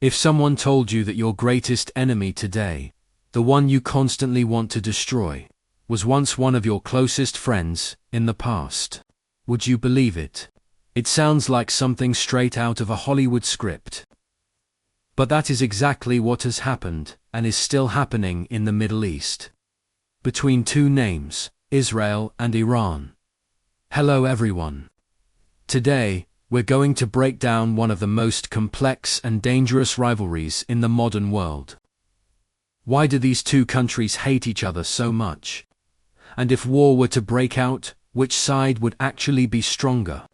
If someone told you that your greatest enemy today, the one you constantly want to destroy, was once one of your closest friends in the past, would you believe it? It sounds like something straight out of a Hollywood script. But that is exactly what has happened, and is still happening in the Middle East. Between two names, Israel and Iran. Hello everyone. Today, we're going to break down one of the most complex and dangerous rivalries in the modern world. Why do these two countries hate each other so much? And if war were to break out, which side would actually be stronger?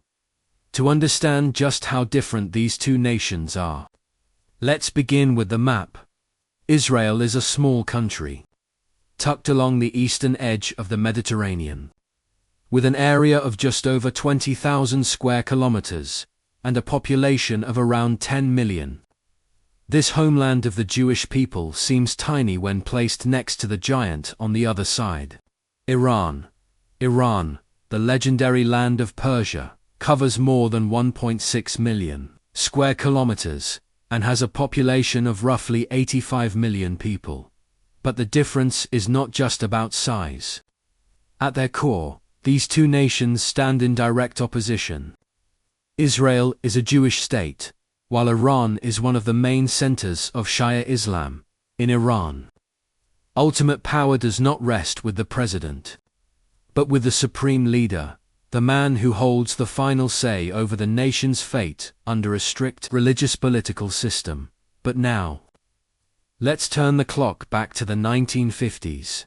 To understand just how different these two nations are, let's begin with the map. Israel is a small country, tucked along the eastern edge of the Mediterranean, with an area of just over 20,000 square kilometers and a population of around 10 million. This homeland of the Jewish people seems tiny when placed next to the giant on the other side. Iran, the legendary land of Persia, covers more than 1.6 million square kilometers and has a population of roughly 85 million people. But the difference is not just about size. At their core, these two nations stand in direct opposition. Israel is a Jewish state, while Iran is one of the main centers of Shia Islam in Iran. Ultimate power does not rest with the president, but with the supreme leader, the man who holds the final say over the nation's fate under a strict religious political system. But now, let's turn the clock back to the 1950s.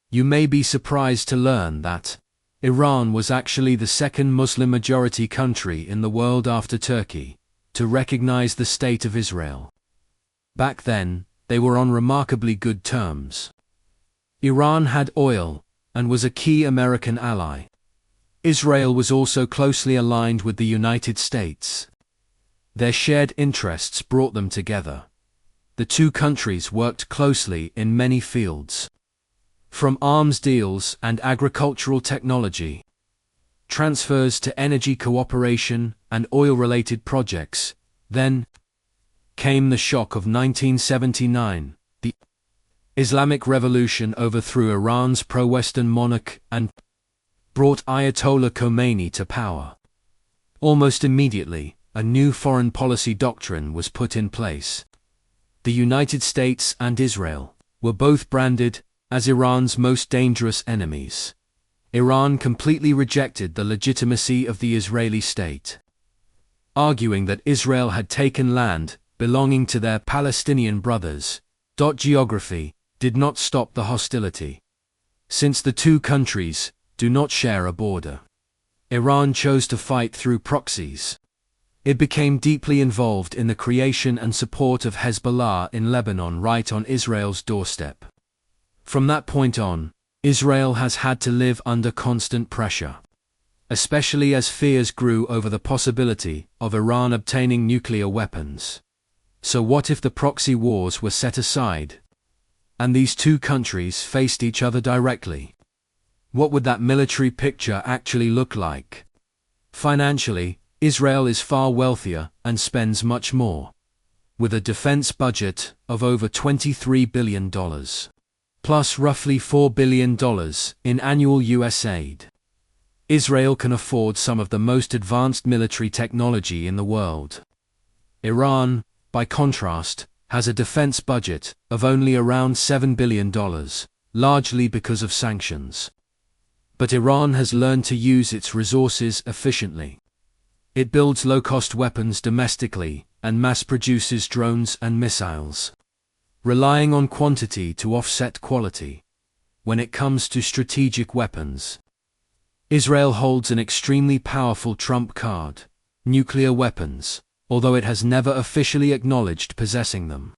You may be surprised to learn that Iran was actually the second Muslim-majority country in the world after Turkey to recognize the State of Israel. Back then, they were on remarkably good terms. Iran had oil and was a key American ally. Israel was also closely aligned with the United States. Their shared interests brought them together. The two countries worked closely in many fields, from arms deals and agricultural technology, transfers to energy cooperation and oil-related projects. Then came the shock of 1979. The Islamic Revolution overthrew Iran's pro-Western monarch and brought Ayatollah Khomeini to power. Almost immediately, a new foreign policy doctrine was put in place. The United States and Israel were both branded as Iran's most dangerous enemies. Iran completely rejected the legitimacy of the Israeli state, arguing that Israel had taken land belonging to their Palestinian brothers. Geography did not stop the hostility. Since the two countries do not share a border, Iran chose to fight through proxies. It became deeply involved in the creation and support of Hezbollah in Lebanon, right on Israel's doorstep. From that point on, Israel has had to live under constant pressure, especially as fears grew over the possibility of Iran obtaining nuclear weapons. So what if the proxy wars were set aside, and these two countries faced each other directly? What would that military picture actually look like? Financially, Israel is far wealthier and spends much more, with a defense budget of over $23 billion. Plus roughly $4 billion in annual US aid. Israel can afford some of the most advanced military technology in the world. Iran, by contrast, has a defense budget of only around $7 billion, largely because of sanctions. But Iran has learned to use its resources efficiently. It builds low-cost weapons domestically and mass-produces drones and missiles, relying on quantity to offset quality. When it comes to strategic weapons, Israel holds an extremely powerful trump card: nuclear weapons, although it has never officially acknowledged possessing them.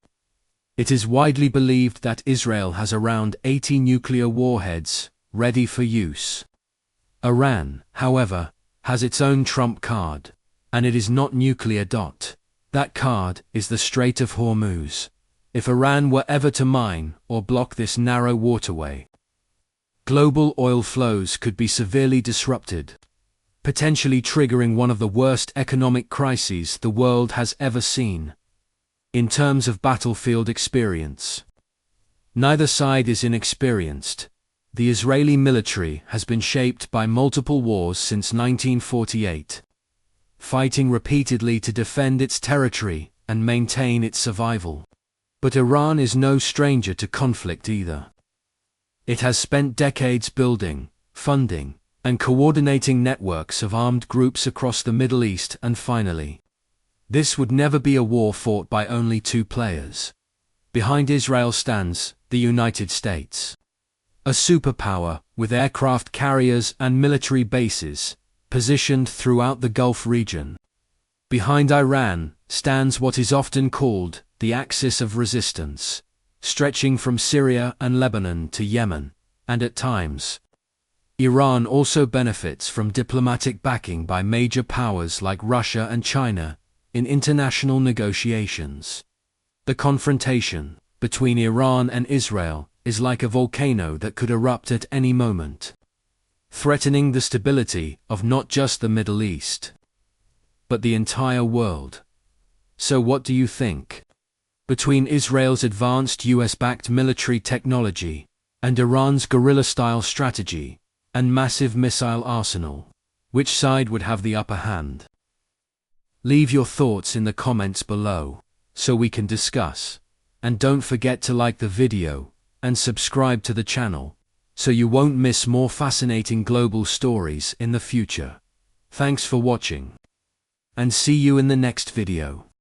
It is widely believed that Israel has around 80 nuclear warheads ready for use. Iran, however, has its own trump card, and it is not nuclear. That card is the Strait of Hormuz. If Iran were ever to mine or block this narrow waterway, global oil flows could be severely disrupted, potentially triggering one of the worst economic crises the world has ever seen. In terms of battlefield experience, neither side is inexperienced. The Israeli military has been shaped by multiple wars since 1948, fighting repeatedly to defend its territory and maintain its survival. But Iran is no stranger to conflict either. It has spent decades building, funding, and coordinating networks of armed groups across the Middle East, and finally, this would never be a war fought by only two players. Behind Israel stands the United States, a superpower with aircraft carriers and military bases positioned throughout the Gulf region. Behind Iran stands what is often called the axis of resistance, stretching from Syria and Lebanon to Yemen, and at times, Iran also benefits from diplomatic backing by major powers like Russia and China in international negotiations. The confrontation between Iran and Israel is like a volcano that could erupt at any moment, threatening the stability of not just the Middle East, but the entire world. So what do you think? Between Israel's advanced US-backed military technology and Iran's guerrilla-style strategy and massive missile arsenal, which side would have the upper hand? Leave your thoughts in the comments below, so we can discuss. And don't forget to like the video and subscribe to the channel, so you won't miss more fascinating global stories in the future. Thanks for watching, and see you in the next video.